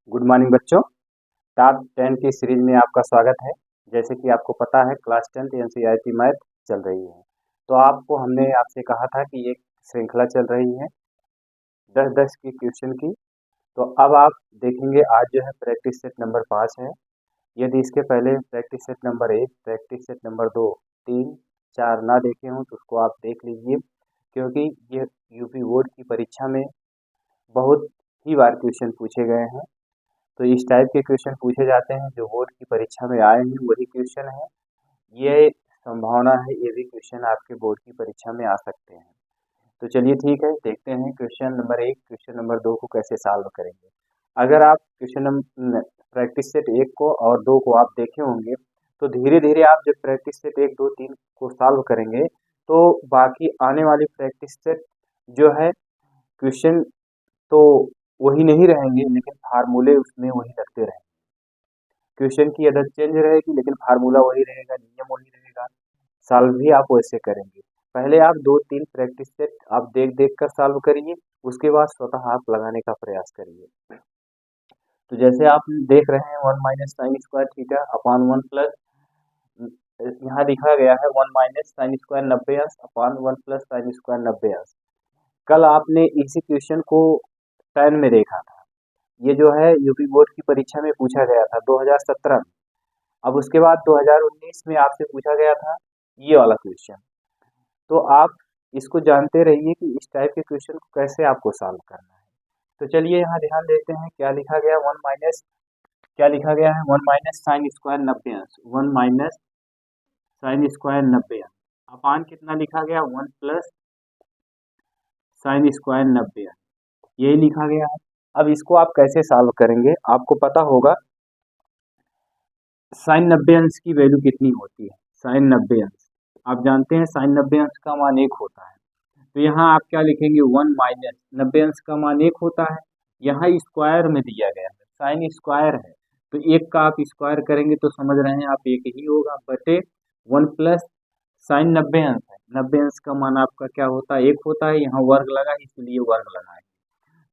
Good morning बच्चों। Top 10 की series में आपका स्वागत है। जैसे कि आपको पता है क्लास 10 एनसीईआरटी मैथ चल रही है, तो आपको हमने आपसे कहा था कि एक श्रृंखला चल रही है 10-10 की क्वेश्चन की। तो अब आप देखेंगे आज जो है प्रैक्टिस सेट नंबर 5 है। यदि इसके पहले practice set number 1, practice set number 2, 3, 4 ना देखे हों तो उसको आप देख लीजिए, क्योंकि ये यूपी बोर्ड की परीक्षा में बहुत ही बार क्वेश्चन पूछे गए हैं। तो इस टाइप के क्वेश्चन पूछे जाते हैं जो बोर्ड की परीक्षा में आए हैं, वही क्वेश्चन है। ये संभावना है ये भी क्वेश्चन आपके बोर्ड की परीक्षा में आ सकते हैं। तो चलिए ठीक है, देखते हैं क्वेश्चन नंबर 1 क्वेश्चन नंबर 2 को कैसे सॉल्व करेंगे। अगर आप क्वेश्चन नंबर प्रैक्टिस सेट 1 को और 2 को आप देखे होंगे, तो धीरे धीरे आप जब प्रैक्टिस सेट 1, 2, 3 को सॉल्व करेंगे तो बाकी आने वाली प्रैक्टिस सेट जो है क्वेश्चन तो वही नहीं रहेंगे, लेकिन फार्मूले उसमें वही लगते रहेंगे। क्वेश्चन की अदर चेंज रहेगी लेकिन फार्मूला वही रहेगा, नियम वही रहेगा। सॉल्व भी आप वैसे करेंगे। पहले आप 2-3 प्रैक्टिस सेट आप देख देख कर सॉल्व करिए, उसके बाद स्वतः आप लगाने का प्रयास करिए। तो जैसे आप देख रहे हैं 1 minus sine square theta upon 1 plus, यहाँ लिखा गया है 1 माइनस साइन स्क्वायर 90 अंश अपॉन 1 प्लस साइन स्क्वायर 90 अंश। कल आपने इसी क्वेश्चन को 10 में देखा था। ये जो है यूपी बोर्ड की परीक्षा में पूछा गया था 2017 में। अब उसके बाद 2019 में आपसे पूछा गया था ये वाला क्वेश्चन। तो आप इसको जानते रहिए कि इस टाइप के क्वेश्चन को कैसे आपको सॉल्व करना है। तो चलिए यहाँ ध्यान देते हैं क्या लिखा गया, 1 माइनस साइन स्क्वायर 90 अंश, 1 माइनस साइन स्क्वायर 90 अंश अपान कितना लिखा गया 1 प्लस साइन स्क्वायर 90 अंश, यही लिखा गया है। अब इसको आप कैसे सॉल्व करेंगे, आपको पता होगा साइन 90 अंश की वैल्यू कितनी होती है। साइन 90 अंश आप जानते हैं, साइन 90 अंश का मान 1 होता है। तो यहाँ आप क्या लिखेंगे 1 माइनस 90 अंश का मान 1 होता है, यहाँ स्क्वायर में दिया गया है, साइन स्क्वायर है तो 1 का आप स्क्वायर करेंगे तो समझ रहे हैं आप 1 ही होगा, बटे 1 प्लस साइन 90 अंश है, 90 अंश का मान आपका क्या होता है 1 होता है, यहाँ वर्ग लगा इसलिए वर्ग लगाए।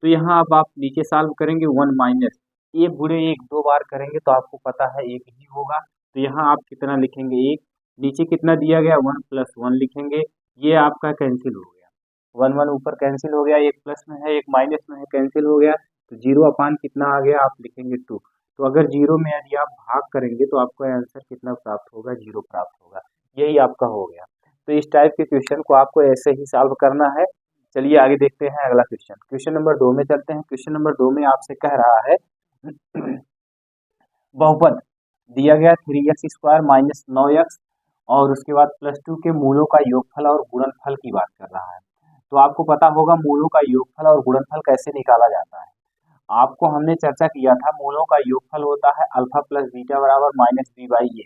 तो यहाँ अब आप नीचे सॉल्व करेंगे 1 माइनस, ये बुरे 1 2 बार करेंगे तो आपको पता है 1 ही होगा। तो यहाँ आप कितना लिखेंगे 1, नीचे कितना दिया गया 1 प्लस 1 लिखेंगे, ये आपका कैंसिल हो गया, 1 1 ऊपर कैंसिल हो गया, 1 प्लस में है 1 माइनस में है कैंसिल हो गया, तो 0 अपान कितना आ गया आप लिखेंगे 2। तो अगर 0 में यदि आप भाग करेंगे तो आपका आंसर कितना प्राप्त होगा 0 प्राप्त होगा, यही आपका हो गया। तो इस टाइप के क्वेश्चन को आपको ऐसे ही सॉल्व करना है। चलिए आगे देखते हैं अगला क्वेश्चन, क्वेश्चन नंबर 2 में चलते हैं। क्वेश्चन नंबर 2 में आपसे कह रहा है बहुपद दिया गया 3x स्क्वायर माइनस 9x और उसके बाद +2 के मूलों का योगफल और गुणनफल की बात कर रहा है। तो आपको पता होगा मूलों का योगफल और गुणनफल कैसे निकाला जाता है। आपको हमने चर्चा किया था मूलों का योगफल होता है अल्फा प्लस बीटा बराबर माइनस बी बाई ए,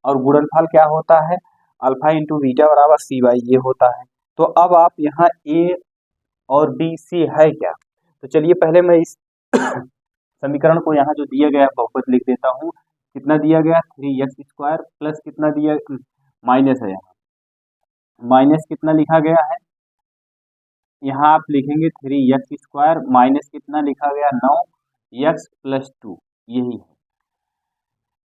और गुणनफल क्या होता है अल्फा इंटू बीटा बराबर सी बाई ए होता है। तो अब आप यहाँ ए और बी सी है क्या, तो चलिए पहले मैं इस समीकरण को यहाँ जो दिया गया है बहुपद लिख देता हूँ। कितना दिया गया 3x स्क्वायर प्लस कितना दिया माइनस है, यहाँ माइनस कितना लिखा गया है, यहाँ आप लिखेंगे 3x स्क्वायर माइनस कितना लिखा गया 9x प्लस 2, यही है।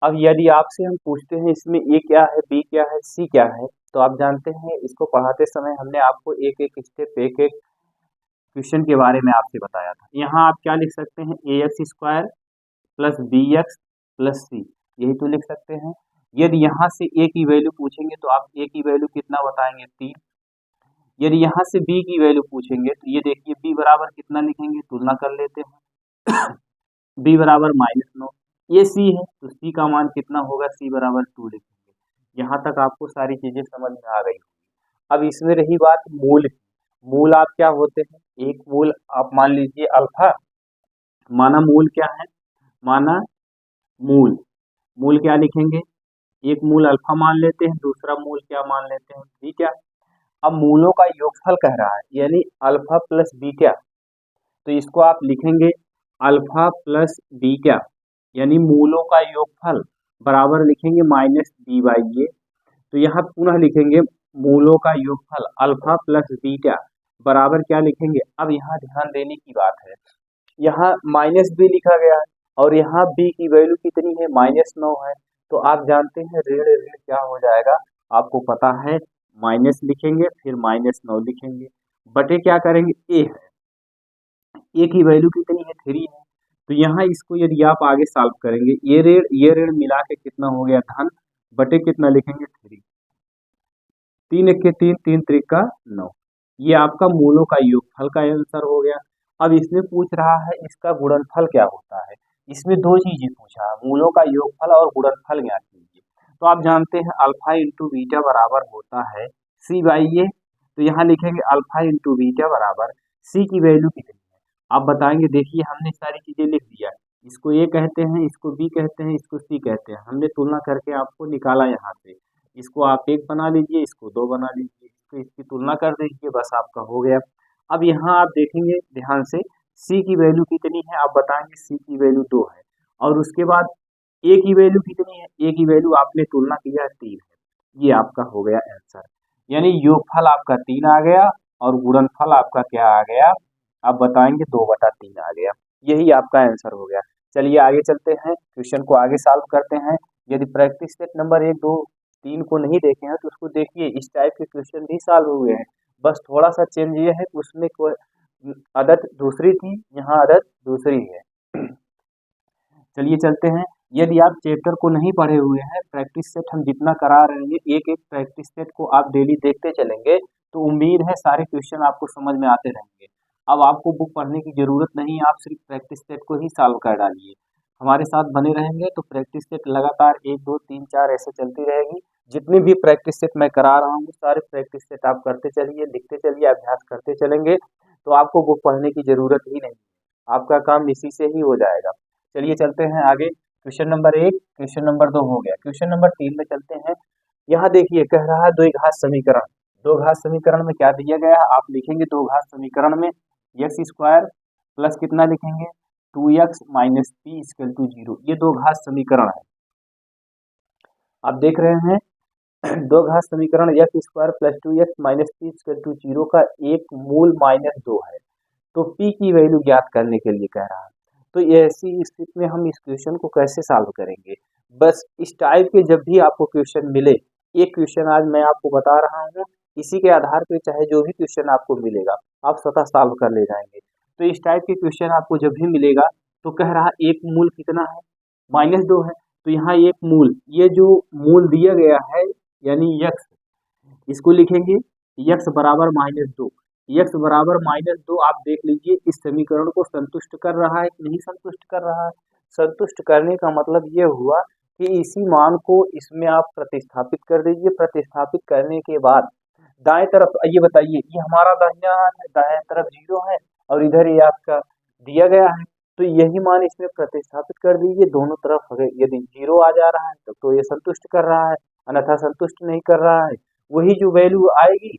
अब यदि आपसे हम पूछते हैं इसमें ए क्या है बी क्या है सी क्या है, तो आप जानते हैं इसको पढ़ाते समय हमने आपको एक एक स्टेप एक एक क्वेश्चन के बारे में आपसे बताया था। यहाँ आप क्या लिख सकते हैं ax square plus B X plus C, यही तो लिख सकते हैं। यदि यहाँ से a की वैल्यू पूछेंगे तो आप a की वैल्यू कितना बताएंगे 3। यदि यहाँ से b की वैल्यू पूछेंगे तो ये देखिए b बराबर कितना लिखेंगे, तुलना कर लेते हैं b बराबर -9, ये c है तो c का मान कितना होगा c बराबर 2 लिखेंगे। यहाँ तक आपको सारी चीजें समझ में आ गई। अब इसमें रही बात मूल, मूल आप क्या होते हैं, एक मूल आप मान लीजिए अल्फा, माना मूल क्या है, माना मूल, मूल क्या लिखेंगे, एक मूल अल्फा मान लेते हैं, दूसरा मूल क्या मान लेते हैं बीटा। अब मूलों का योगफल कह रहा है यानी अल्फा प्लस बीटा, तो इसको आप लिखेंगे अल्फा प्लस बीटा यानी मूलों का योगफल बराबर लिखेंगे माइनस बी बाई ए। तो यहाँ पुनः लिखेंगे मूलों का योगफल अल्फा प्लस बीटा बराबर क्या लिखेंगे। अब यहाँ ध्यान देने की बात है, यहाँ माइनस बी लिखा गया है और यहाँ बी की वैल्यू कितनी है, -9 है। तो आप जानते हैं ऋण ऋण क्या हो जाएगा, आपको पता है, माइनस लिखेंगे फिर -9 लिखेंगे, बटे क्या करेंगे, ए है, ए की वैल्यू कितनी है, 3 है। तो यहाँ इसको यदि आप आगे सॉल्व करेंगे, ये ऋण मिला के कितना हो गया, धन, बटे कितना लिखेंगे, 3, 3 एक के 3, 3 त्रिक का 9। ये आपका मूलों का योगफल का आंसर हो गया। अब इसमें पूछ रहा है इसका गुणनफल क्या होता है। इसमें दो चीजें पूछा है, मूलों का योगफल और गुणनफल ज्ञात कीजिए। तो आप जानते हैं अल्फा इंटू बीटा बराबर होता है सी बाई ए। तो यहाँ लिखेंगे अल्फा इंटू बीटा बराबर सी की वैल्यू कितनी है, आप बताएंगे। देखिए हमने सारी चीजें लिख दिया, इसको ए कहते हैं, इसको बी कहते हैं, इसको सी कहते हैं, हमने तुलना करके आपको निकाला यहाँ से। इसको आप 1 बना लीजिए, इसको 2 बना लीजिए, इसको इसकी तुलना कर दीजिए, बस आपका हो गया। अब यहाँ आप देखेंगे ध्यान से, सी की वैल्यू कितनी है, आप बताएंगे सी की वैल्यू 2 है। और उसके बाद ए की वैल्यू कितनी है, ए की वैल्यू आपने तुलना किया 3 है। ये आपका हो गया आंसर, यानी योगफल आपका 3 आ गया और गुणनफल आपका क्या आ गया, आप बताएंगे 2/3 आ गया। यही आपका आंसर हो गया। चलिए आगे चलते हैं, क्वेश्चन को आगे सॉल्व करते हैं। यदि प्रैक्टिस सेट नंबर 1, 2, 3 को नहीं देखे हैं तो उसको देखिए, इस टाइप के क्वेश्चन भी सॉल्व हुए हैं। बस थोड़ा सा चेंज ये है कि उसमें कोई आदत दूसरी थी, यहाँ आदत दूसरी है। चलिए चलते हैं। यदि आप चैप्टर को नहीं पढ़े हुए हैं, प्रैक्टिस सेट हम जितना करा रहे हैं, एक एक प्रैक्टिस सेट को आप डेली देखते चलेंगे तो उम्मीद है सारे क्वेश्चन आपको समझ में आते रहेंगे। अब आपको बुक पढ़ने की जरूरत नहीं है, आप सिर्फ प्रैक्टिस सेट को ही सॉल्व कर डालिए। हमारे साथ बने रहेंगे तो प्रैक्टिस सेट लगातार 1, 2, 3, 4 ऐसे चलती रहेगी। जितनी भी प्रैक्टिस सेट मैं करा रहा हूँ सारे प्रैक्टिस सेट आप करते चलिए, लिखते चलिए, अभ्यास करते चलेंगे, तो आपको बुक पढ़ने की जरूरत ही नहीं, आपका काम इसी से ही हो जाएगा। चलिए चलते हैं आगे। क्वेश्चन नंबर 1, क्वेश्चन नंबर 2 हो गया, क्वेश्चन नंबर 3 में चलते हैं। यहाँ देखिए कह रहा है द्विघात समीकरण। दो घात समीकरण में क्या दिया गया है, आप लिखेंगे दो घात समीकरण में एक्स स्क्वायर प्लस कितना लिखेंगे, 2x minus P equal to 0। ये दो घात समीकरण है, आप देख रहे हैं। दो घात समीकरण X square plus 2x minus P equal to 0 का एक मूल -2 है। तो p की वैल्यू ज्ञात करने के लिए कह रहा है। तो ऐसी स्थिति में हम इस क्वेश्चन को कैसे सॉल्व करेंगे, बस इस टाइप के जब भी आपको क्वेश्चन मिले, एक क्वेश्चन आज मैं आपको बता रहा हूँ, इसी के आधार पे चाहे जो भी क्वेश्चन आपको मिलेगा आप स्वतः सॉल्व कर ले जाएंगे। तो इस टाइप के क्वेश्चन आपको जब भी मिलेगा तो कह रहा एक मूल कितना है, -2 है। तो यहाँ एक मूल, ये जो मूल दिया गया है यानी x, इसको लिखेंगे x बराबर -2। x बराबर -2 आप देख लीजिए इस समीकरण को संतुष्ट कर रहा है कि नहीं संतुष्ट कर रहा है। संतुष्ट करने का मतलब ये हुआ कि इसी मान को इसमें आप प्रतिस्थापित कर दीजिए। प्रतिस्थापित करने के बाद दाएं तरफ, ये बताइए, ये हमारा दाहिना हाथ है, दाएं तरफ 0 है और इधर ये आपका दिया गया है, तो यही मान इसमें प्रतिस्थापित कर दीजिए दोनों तरफ। अगर यदि 0 आ जा रहा है तो ये संतुष्ट कर रहा है, अन्यथा संतुष्ट नहीं कर रहा है। वही जो वैल्यू आएगी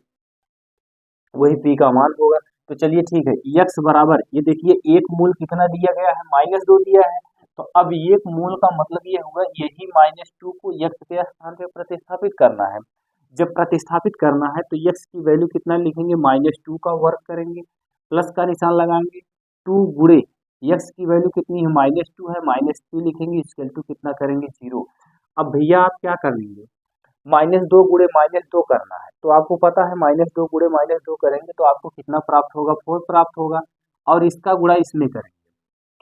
वही p का मान होगा। तो चलिए ठीक है, x बराबर, ये देखिए एक मूल कितना दिया गया है, -2 दिया है। तो अब एक मूल का मतलब ये हुआ यही -2 को x के स्थान पे प्रतिस्थापित करना है। जब प्रतिस्थापित करना है तो x की वैल्यू कितना लिखेंगे, -2 का वर्ग करेंगे, प्लस का निशान लगाएंगे, 2 गुणे x की वैल्यू कितनी है, -2 है, -3 लिखेंगे, इक्वल टू कितना करेंगे, 0। अब भैया आप क्या कर लेंगे, -2 गुणे -2 करना है, तो आपको पता है -2 गुणे -2 करेंगे तो आपको कितना प्राप्त होगा, 4 प्राप्त होगा। और इसका गुणा इसमें करेंगे,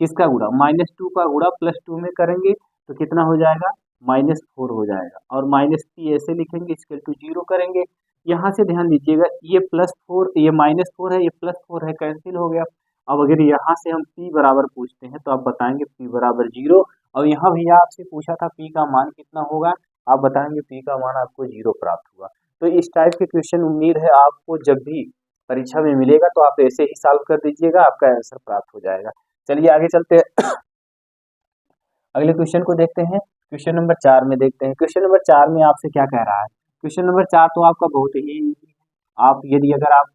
किसका गुणा, -2 का गुणा +2 में करेंगे तो कितना हो जाएगा, -4 हो जाएगा। और -p ऐसे लिखेंगे, इक्वल टू 0 करेंगे। यहाँ से ध्यान दीजिएगा, ये +4, ये -4 है, ये +4 है, कैंसिल हो गया। अब अगर यहाँ से हम p बराबर पूछते हैं तो आप बताएंगे p बराबर 0। और यहाँ भैया आपसे पूछा था p का मान कितना होगा, आप बताएंगे p का मान आपको 0 प्राप्त हुआ। तो इस टाइप के क्वेश्चन उम्मीद है आपको जब भी परीक्षा में मिलेगा तो आप ऐसे ही सॉल्व कर दीजिएगा, आपका आंसर प्राप्त हो जाएगा। चलिए आगे चलते हैं। अगले क्वेश्चन को देखते हैं, क्वेश्चन नंबर 4 में देखते हैं। क्वेश्चन नंबर 4 में आपसे क्या कह रहा है, क्वेश्चन नंबर 4 तो आपका बहुत ही easy है। आप यदि अगर आप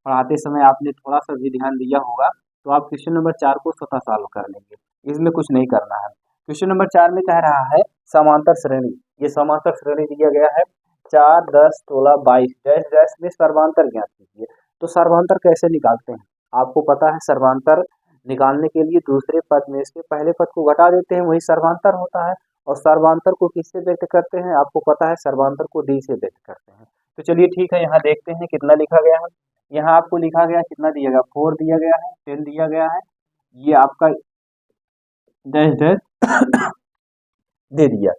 पढ़ाते समय आपने थोड़ा सा भी ध्यान दिया होगा तो आप क्वेश्चन नंबर 4 को स्वतः सॉल्व कर लेंगे, इसमें कुछ नहीं करना है। क्वेश्चन नंबर 4 में कह रहा है समांतर श्रेणी, ये समांतर श्रेणी दिया गया है 4, 10, 16, 22 डैश डैश में सर्वांतर ज्ञात कीजिए। तो सर्वांतर कैसे निकालते हैं, आपको पता है सर्वांतर निकालने के लिए दूसरे पद में से पहले पद को घटा देते हैं, वही सर्वांतर होता है। और सर्वांतर को किससे व्यक्त करते हैं, आपको पता है सर्वांतर को डी से व्यक्त करते हैं। तो चलिए ठीक है, यहाँ देखते हैं कितना लिखा गया है। यहाँ आपको लिखा गया कितना दिया गया, 4 दिया गया है, 10 दिया गया है, ये आपका डैश डैश दे दिया।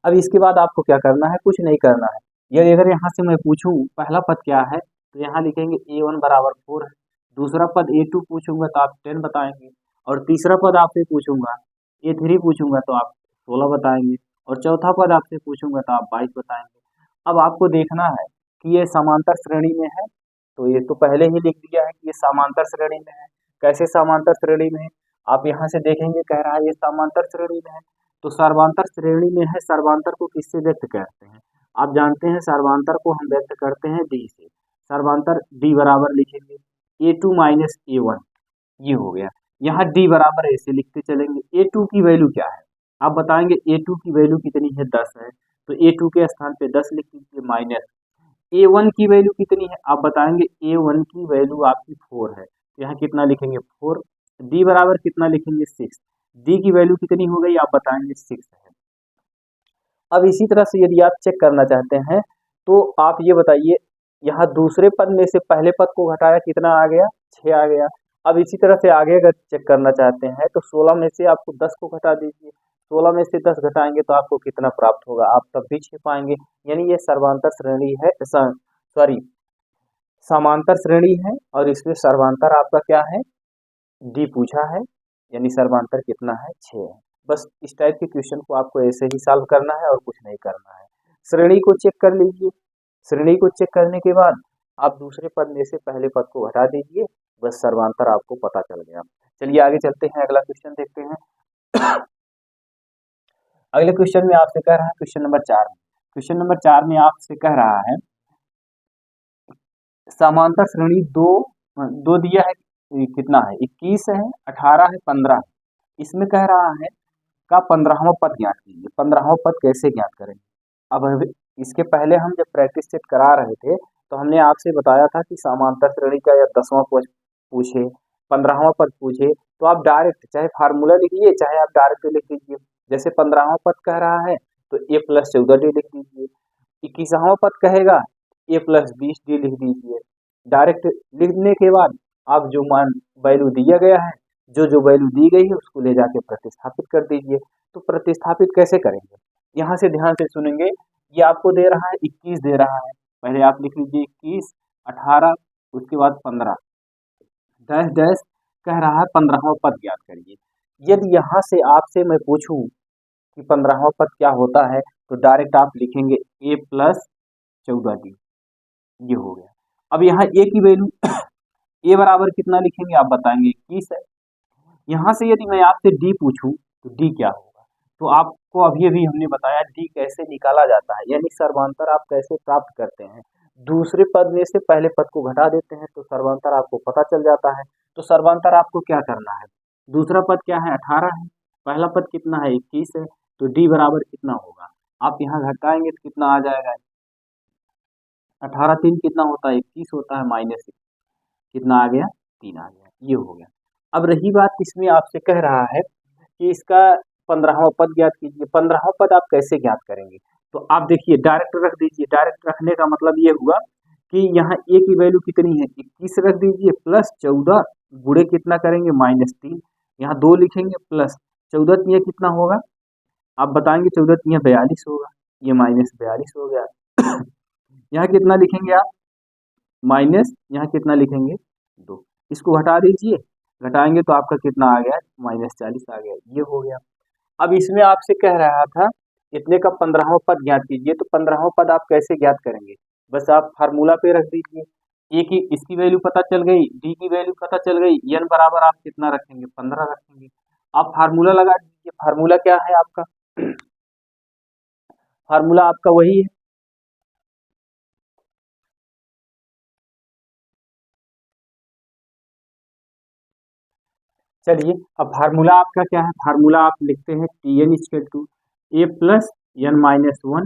अब इसके बाद आपको क्या करना है, कुछ नहीं करना है। यदि अगर यहाँ से मैं पूछूं पहला पद क्या है, तो यहाँ लिखेंगे a1 बराबर 4 है। दूसरा पद a2 पूछूंगा तो आप 10 बताएंगे, और तीसरा पद आपसे पूछूंगा a3 पूछूंगा तो आप 16 बताएंगे, और चौथा पद आपसे पूछूंगा तो आप 22 बताएंगे। अब आपको देखना है कि ये समांतर श्रेणी में है, तो ये तो पहले ही लिख दिया है कि ये समांतर श्रेणी में है। कैसे समांतर श्रेणी में है, आप यहाँ से देखेंगे, कह रहा है ये समांतर श्रेणी में है, तो सर्वांतर श्रेणी में है। सर्वांतर को किससे व्यक्त करते हैं, आप जानते हैं सर्वांतर को हम व्यक्त करते हैं डी से। सर्वांतर डी बराबर लिखेंगे a2 माइनस a1, ये हो गया। यहाँ डी बराबर ऐसे लिखते चलेंगे। a2 की वैल्यू क्या है, आप बताएंगे a2 की वैल्यू कितनी है, 10 है, तो a2 के स्थान पे 10 लिख दीजिए, माइनस a1 की वैल्यू कितनी है, आप बताएंगे a1 की वैल्यू आपकी 4 है, तो यहाँ कितना लिखेंगे 4। डी बराबर कितना लिखेंगे 6, डी की वैल्यू कितनी हो गई, आप बताएंगे 6 है। अब इसी तरह से यदि आप चेक करना चाहते हैं तो आप ये बताइए, यहाँ दूसरे पद में से पहले पद को घटाया कितना आ गया, 6 आ गया। अब इसी तरह से आगे अगर चेक करना चाहते हैं तो 16 में से आपको 10 को घटा दीजिए, 16 में से 10 घटाएंगे तो आपको कितना प्राप्त होगा, आप तब भी 6 पाएंगे। यानी ये सर्वांतर श्रेणी है, सॉरी समांतर श्रेणी है, और इसमें सर्वांतर आपका क्या है, डी पूछा है, यानी सर्वांतर कितना है, 6 है। बस इस टाइप के क्वेश्चन को आपको ऐसे ही सॉल्व करना है और कुछ नहीं करना है। श्रेणी को चेक कर लीजिए, श्रेणी को चेक करने के बाद आप दूसरे पद में से पहले पद को हटा दीजिए, बस सर्वांतर आपको पता चल गया। चलिए आगे चलते हैं, अगला क्वेश्चन देखते हैं। अगले क्वेश्चन में आपसे कह रहा है, क्वेश्चन नंबर 4 में, क्वेश्चन नंबर 4 में आपसे कह रहा है समांतर श्रेणी दो दिया है, कितना है, 21 है, 18 है, 15 है। इसमें कह रहा है का 15वां पद ज्ञात कीजिए। 15वां पद कैसे ज्ञात करेंगे, अब इसके पहले हम जब प्रैक्टिस सेट करा रहे थे तो हमने आपसे बताया था कि समांतर श्रेणी का या 10वां पद पूछे, 15वां पद पूछे, तो आप डायरेक्ट चाहे फार्मूला लिखिए चाहे आप डायरेक्ट लिख दीजिए। जैसे 15वां पद कह रहा है तो a + 14d लिख दीजिए, 21वां पद कहेगा a + 20d लिख दीजिए। डायरेक्ट लिखने के बाद आप जो मान वैल्यू दिया गया है, जो वैल्यू दी गई है उसको ले जाके प्रतिस्थापित कर दीजिए। तो प्रतिस्थापित कैसे करेंगे, यहाँ से ध्यान से सुनेंगे, ये आपको दे रहा है 21 दे रहा है, पहले आप लिख लीजिए 21, 18, उसके बाद 15 डैश डैश कह रहा है 15वां पद ज्ञात करिए। यदि यहाँ से आपसे मैं पूछूं कि 15वां पद क्या होता है, तो डायरेक्ट आप लिखेंगे a + 14d, ये हो गया। अब यहाँ a की वैल्यू a बराबर कितना लिखेंगे, आप बताएंगे 21 है। यहाँ से यदि मैं आपसे डी पूछूं तो डी क्या होगा, तो आपको अभी हमने बताया डी कैसे निकाला जाता है, यानी सर्वांतर आप कैसे प्राप्त करते हैं। दूसरे पद में से पहले पद को घटा देते हैं तो सर्वांतर आपको पता चल जाता है। तो सर्वांतर आपको क्या करना है, दूसरा पद क्या है 18 है, पहला पद कितना है 21 है, तो डी बराबर कितना होगा, आप यहाँ घटाएंगे तो कितना आ जाएगा, 18 3 कितना होता है 21 होता है, माइनस कितना आ गया 3 आ गया, ये हो गया। अब रही बात, इसमें आपसे कह रहा है कि इसका 15वां पद ज्ञात कीजिए। 15वां पद आप कैसे ज्ञात करेंगे, तो आप देखिए डायरेक्ट रख दीजिए। डायरेक्ट रखने का मतलब ये हुआ कि यहाँ a की वैल्यू कितनी है 21 रख दीजिए, प्लस 14 गुणे कितना करेंगे -3, यहाँ 2 लिखेंगे, प्लस 14 तिया कितना होगा, आप बताएंगे 14 तिया 42 होगा, ये -42 हो गया। यहाँ कितना लिखेंगे आप, माइनस यहाँ कितना लिखेंगे 2, इसको घटा दीजिए, घटाएंगे तो आपका कितना आ गया -40 आ गया, ये हो गया। अब इसमें आपसे कह रहा था इतने का 15वां पद ज्ञात कीजिए, तो 15वां पद आप कैसे ज्ञात करेंगे, बस आप फार्मूला पे रख दीजिए। ए की इसकी वैल्यू पता चल गई, डी की वैल्यू पता चल गई, एन बराबर आप कितना रखेंगे 15 रखेंगे। आप फार्मूला लगा दीजिए, फार्मूला क्या है आपका, फार्मूला आपका वही है, चलिए अब फार्मूला आपका क्या है, फार्मूला आप लिखते हैं Tn = a + n-1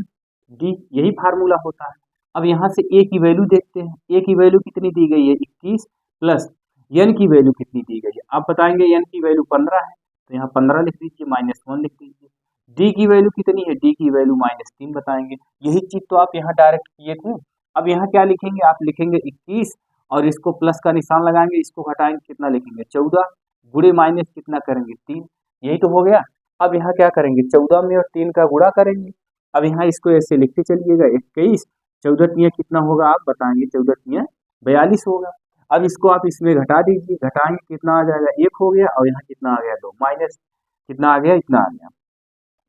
d, यही फार्मूला होता है। अब यहाँ से a की वैल्यू देखते हैं, a की वैल्यू कितनी दी गई है 21, प्लस एन की वैल्यू कितनी दी गई है, आप बताएंगे एन की वैल्यू 15 है, तो यहाँ 15 लिख दीजिए, -1 लिख दीजिए। डी की वैल्यू कितनी है, डी की वैल्यू -3 बताएंगे। यही चीज तो आप यहाँ डायरेक्ट किए थे। अब यहाँ क्या लिखेंगे, आप लिखेंगे 21 और इसको प्लस का निशान लगाएंगे, इसको घटाएंगे, कितना लिखेंगे 14, गुणे माइनस कितना करेंगे 3, यही तो हो गया। अब यहाँ क्या करेंगे, 14 में और 3 का गुणा करेंगे। अब यहाँ इसको ऐसे लिखते चलिएगा, 21, 14 तिया कितना होगा, आप बताएंगे, 14 तिया 42 होगा। अब इसको आप इसमें घटा दीजिए, घटाएंगे कितना आ जाएगा, 1 हो गया, और यहाँ कितना आ गया 2, माइनस कितना आ गया, इतना आ गया,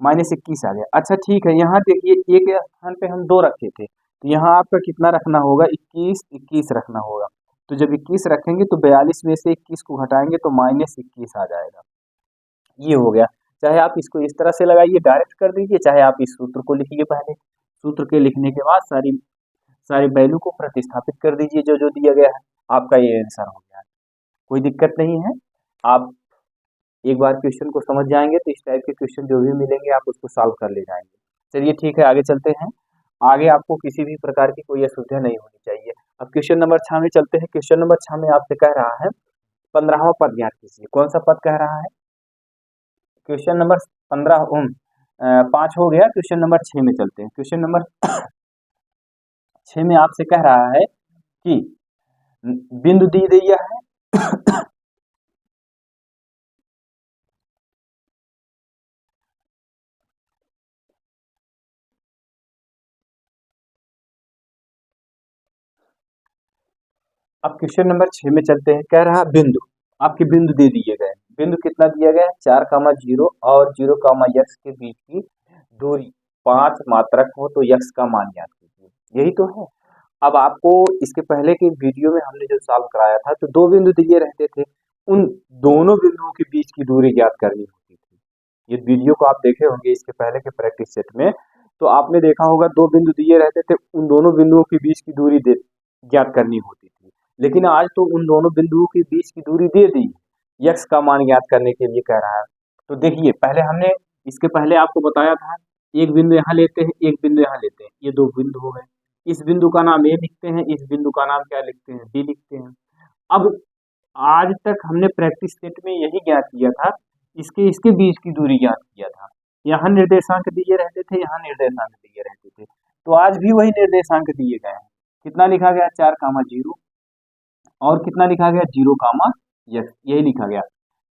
-21 आ गया। अच्छा ठीक है, यहाँ देखिए एक स्थान पे हम 2 रखे थे, तो यहाँ आपका कितना रखना होगा, 21 21 रखना होगा। तो जब 21 रखेंगे तो 42 में से 21 को घटाएंगे तो -21 आ जाएगा। ये हो गया। चाहे आप इसको इस तरह से लगाइए, डायरेक्ट कर दीजिए, चाहे आप इस सूत्र को लिखिए, पहले सूत्र के लिखने के बाद सारी सारी वैल्यू को प्रतिस्थापित कर दीजिए जो जो दिया गया है, आपका ये आंसर हो गया। कोई दिक्कत नहीं है, आप एक बार क्वेश्चन को समझ जाएंगे तो इस टाइप के क्वेश्चन जो भी मिलेंगे आप उसको सॉल्व कर ले जाएंगे। चलिए ठीक है, आगे चलते हैं। आगे आपको किसी भी प्रकार की कोई असुविधा नहीं होनी चाहिए। अब क्वेश्चन नंबर 6 में चलते हैं। क्वेश्चन नंबर 6 में आपसे कह रहा है 15वां पद ज्ञात कीजिए। कौन सा पद कह रहा है, क्वेश्चन नंबर 15 5 हो गया। क्वेश्चन नंबर 6 में चलते हैं। क्वेश्चन नंबर 6 में आपसे कह रहा है कि बिंदु दी दिया है अब क्वेश्चन नंबर 6 में चलते हैं। कह रहा बिंदु, आपके बिंदु दे दिए गए। बिंदु कितना दिया गया है, 4,0 और 0,x के बीच की दूरी 5 मात्रक हो तो x का मान ज्ञात कीजिए। यही तो है। अब आपको इसके पहले के वीडियो में हमने जो सॉल्व कराया था, तो 2 बिंदु दिए रहते थे, उन दोनों बिंदुओं के बीच की दूरी ज्ञात करनी होती थी। ये वीडियो को आप देखे होंगे इसके पहले के प्रैक्टिस सेट में, तो आपने देखा होगा 2 बिंदु दिए रहते थे, उन दोनों बिंदुओं के बीच की दूरी ज्ञात करनी होती थी। लेकिन आज तो उन दोनों बिंदुओं के बीच की दूरी दे दी, x का मान ज्ञात करने के लिए कह रहा है। तो देखिए, पहले हमने इसके पहले आपको बताया था, एक बिंदु यहाँ लेते हैं, एक बिंदु यहाँ लेते हैं, ये 2 बिंदु हो गए। इस बिंदु का नाम ए लिखते हैं, इस बिंदु का नाम क्या लिखते हैं, बी लिखते हैं। अब आज तक हमने प्रैक्टिस सेट में यही ज्ञात किया था, इसके इसके बीच की दूरी ज्ञात किया था। यहाँ निर्देशांक दिए रहते थे, यहाँ निर्देशांक दिए रहते थे, तो आज भी वही निर्देशांक दिए गए हैं। कितना लिखा गया, 4,0 और कितना लिखा गया, 0,x, यही लिखा गया।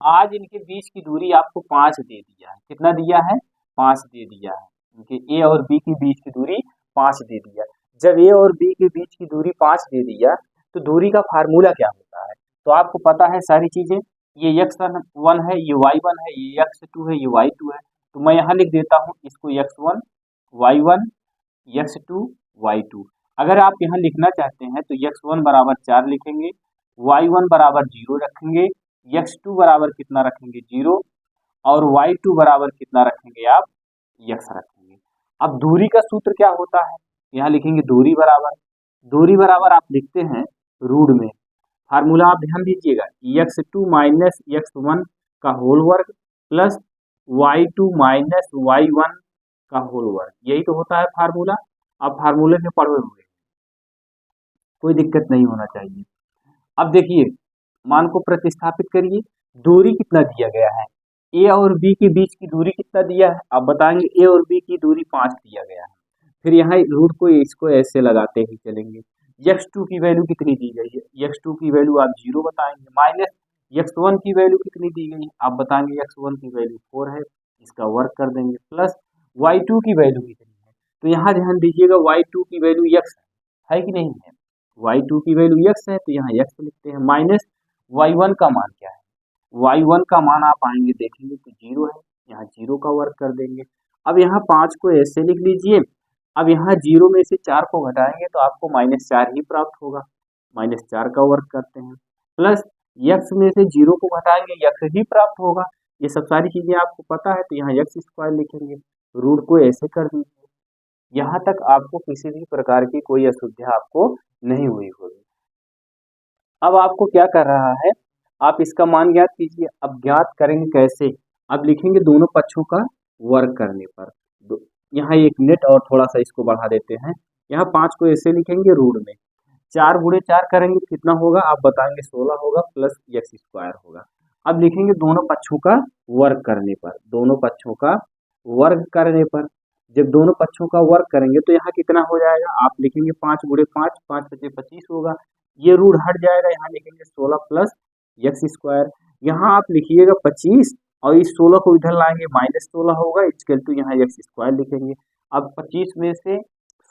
आज इनके बीच की दूरी आपको 5 दे दिया है। कितना दिया है, 5 दे दिया है। इनके ए और बी के बीच की दूरी 5 दे दिया। जब ए और बी के बीच की दूरी 5 दे दिया, तो दूरी का फार्मूला क्या होता है, तो आपको पता है सारी चीजें। ये x1 है, ये y1 है, ये x2 है, ये y2 है। तो मैं यहाँ लिख देता हूँ इसको x1 y1 x2 y2। अगर आप यहाँ लिखना चाहते हैं तो x1 बराबर 4 लिखेंगे, y1 बराबर 0 रखेंगे, x2 बराबर कितना रखेंगे 0, और y2 बराबर कितना रखेंगे आप, x रखेंगे। अब दूरी का सूत्र क्या होता है, यहाँ लिखेंगे दूरी बराबर आप लिखते हैं रूट में। फार्मूला आप ध्यान दीजिएगा, x2 माइनस x1 का होल वर्ग प्लस y2 माइनस y1 का होल वर्ग, यही तो होता है फार्मूला। आप फार्मूले से पढ़े हुए, कोई दिक्कत नहीं होना चाहिए। अब देखिए, मान को प्रतिस्थापित करिए, दूरी कितना दिया गया है, ए और बी के बीच की दूरी कितना दिया है, आप बताएंगे ए और बी की दूरी 5 दिया गया है। फिर यहाँ रूट को इसको ऐसे लगाते ही चलेंगे। x2 की वैल्यू कितनी दी गई है, x2 की वैल्यू आप 0 बताएंगे, माइनस x1 की वैल्यू कितनी दी गई है, आप बताएंगे x1 की वैल्यू 4 है, इसका वर्क कर देंगे, प्लस y2 की वैल्यू कितनी है, तो यहाँ ध्यान दीजिएगा y2 की वैल्यू x है कि नहीं है, y2 की वैल्यू x है, तो यहाँ x लिखते हैं, माइनस y1 का मान क्या है, y1 का मान आप आएंगे देखेंगे तो 0 है, यहाँ 0 का वर्क कर देंगे। अब यहाँ 5 को ऐसे लिख लीजिए। अब यहाँ 0 में से 4 को घटाएंगे तो आपको -4 ही प्राप्त होगा, -4 का वर्क करते हैं, प्लस x में से 0 को घटाएंगे x ही प्राप्त होगा। ये सब सारी चीजें आपको पता है, तो यहाँ x स्क्वायर लिखेंगे, रूट को ऐसे कर दीजिए। यहाँ तक आपको किसी भी प्रकार की कोई असुविधा आपको नहीं हुई होगी। अब आपको क्या कर रहा है, आप इसका मान ज्ञात कीजिए। अब ज्ञात करेंगे कैसे, अब लिखेंगे दोनों पक्षों का वर्ग करने पर। यहाँ एक मिनट और थोड़ा सा इसको बढ़ा देते हैं, यहाँ 5 को ऐसे लिखेंगे रूट में, 4 गुणे 4 करेंगे कितना होगा आप बताएंगे 16 होगा प्लस एक्स स्क्वायर होगा। अब लिखेंगे दोनों पक्षों का वर्ग करने पर, दोनों पक्षों का वर्ग करने पर जब दोनों पक्षों का वर्ग करेंगे तो यहाँ कितना हो जाएगा आप लिखेंगे 5 गुणे 5, 5 पचे 25 होगा, ये रूट हट जाएगा, यहाँ लिखेंगे 16 प्लस एक्स स्क्वायर। यहाँ आप लिखिएगा 25 और इस 16 को इधर लाएंगे -16 होगा, इक्वल टू यहाँ एक्स स्क्वायर लिखेंगे। अब 25 में से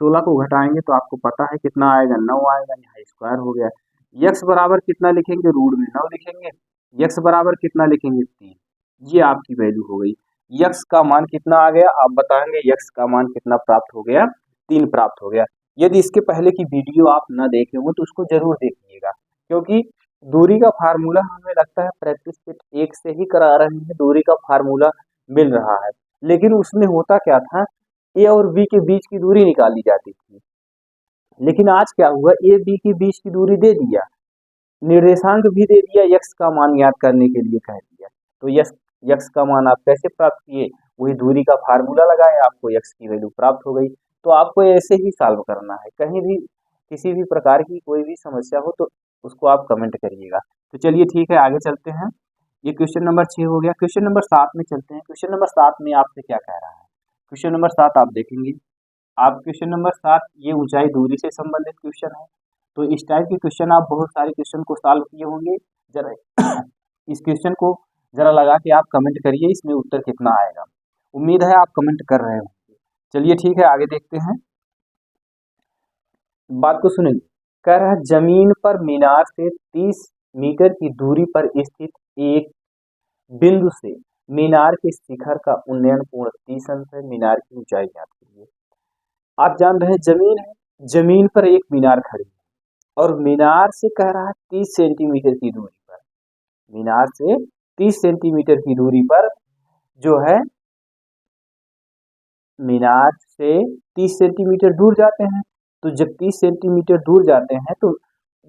16 को घटाएंगे तो आपको पता है कितना आएगा 9 आएगा, यहाँ स्क्वायर हो गया। यक्स बराबर कितना लिखेंगे रूट में 9 लिखेंगे, यक्स बराबर कितना लिखेंगे 3, ये आपकी वैल्यू हो गई। यक्स का मान कितना आ गया आप बताएंगे, यक्स का मान कितना प्राप्त हो गया 3 प्राप्त हो गया। यदि इसके पहले की वीडियो आप न देखे हो तो उसको जरूर देखिएगा, क्योंकि दूरी का फार्मूला हमें लगता है प्रैक्टिस सेट 1 से ही करा रहे हैं, दूरी का फार्मूला मिल रहा है, लेकिन उसमें होता क्या था ए और बी के बीच की दूरी निकाली जाती थी, लेकिन आज क्या हुआ ए बी के बीच की दूरी दे दिया, निर्देशांक भी दे दिया, यक्स का मान याद करने के लिए कह दिया। तो यक्स का मान आप कैसे प्राप्त किए, वही दूरी का फार्मूला लगाए, आपको यक्स की वैल्यू प्राप्त हो गई। तो आपको ऐसे ही सॉल्व करना है, कहीं भी किसी भी प्रकार की कोई भी समस्या हो तो उसको आप कमेंट करिएगा। तो चलिए ठीक है आगे चलते हैं, ये क्वेश्चन नंबर 6 हो गया। क्वेश्चन नंबर 7 में चलते हैं। क्वेश्चन नंबर 7 में आपसे क्या कह रहा है, क्वेश्चन नंबर 7 आप देखेंगे, आप क्वेश्चन नंबर 7 ये ऊंचाई दूरी से संबंधित क्वेश्चन है। तो इस टाइप के क्वेश्चन आप बहुत सारे क्वेश्चन को सॉल्व किए होंगे, जरा इस क्वेश्चन को जरा लगा के आप कमेंट करिए इसमें उत्तर कितना आएगा, उम्मीद है आप कमेंट कर रहे होंगे। चलिए ठीक है आगे देखते हैं, बात को सुनेंगे। कह रहा है जमीन पर मीनार से 30 मीटर की दूरी पर स्थित एक बिंदु से मीनार के शिखर का उन्नयन कोण 30 अंश है, मीनार की ऊंचाई ज्ञात कीजिए। आप जान रहे हैं जमीन है, जमीन पर एक मीनार खड़ी है और मीनार से कह रहा है 30 सेंटीमीटर की दूरी पर, मीनार से 30 सेंटीमीटर की दूरी पर जो है, मीनार से 30 सेंटीमीटर दूर जाते हैं। तो जब 30 सेंटीमीटर दूर जाते हैं तो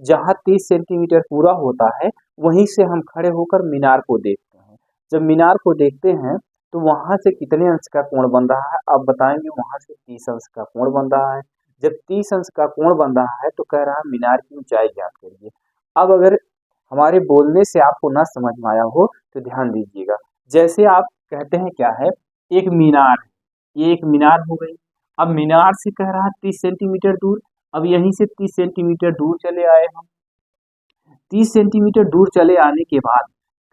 जहाँ 30 सेंटीमीटर पूरा होता है वहीं से हम खड़े होकर मीनार को देखते हैं। जब मीनार को देखते हैं तो वहां से कितने अंश का कोण बन रहा है आप बताएंगे, वहां से 30 अंश का कोण बन रहा है। जब 30 अंश का कोण बन रहा है तो कह रहा है मीनार की ऊंचाई ज्ञात करिए। अब अगर हमारे बोलने से आपको ना समझ में आया हो तो ध्यान दीजिएगा, जैसे आप कहते हैं क्या है एक मीनार, ये एक मीनार हो गई। अब मीनार से कह रहा है 30 सेंटीमीटर दूर, अब यहीं से 30 सेंटीमीटर दूर चले आए हम, 30 सेंटीमीटर दूर चले आने के बाद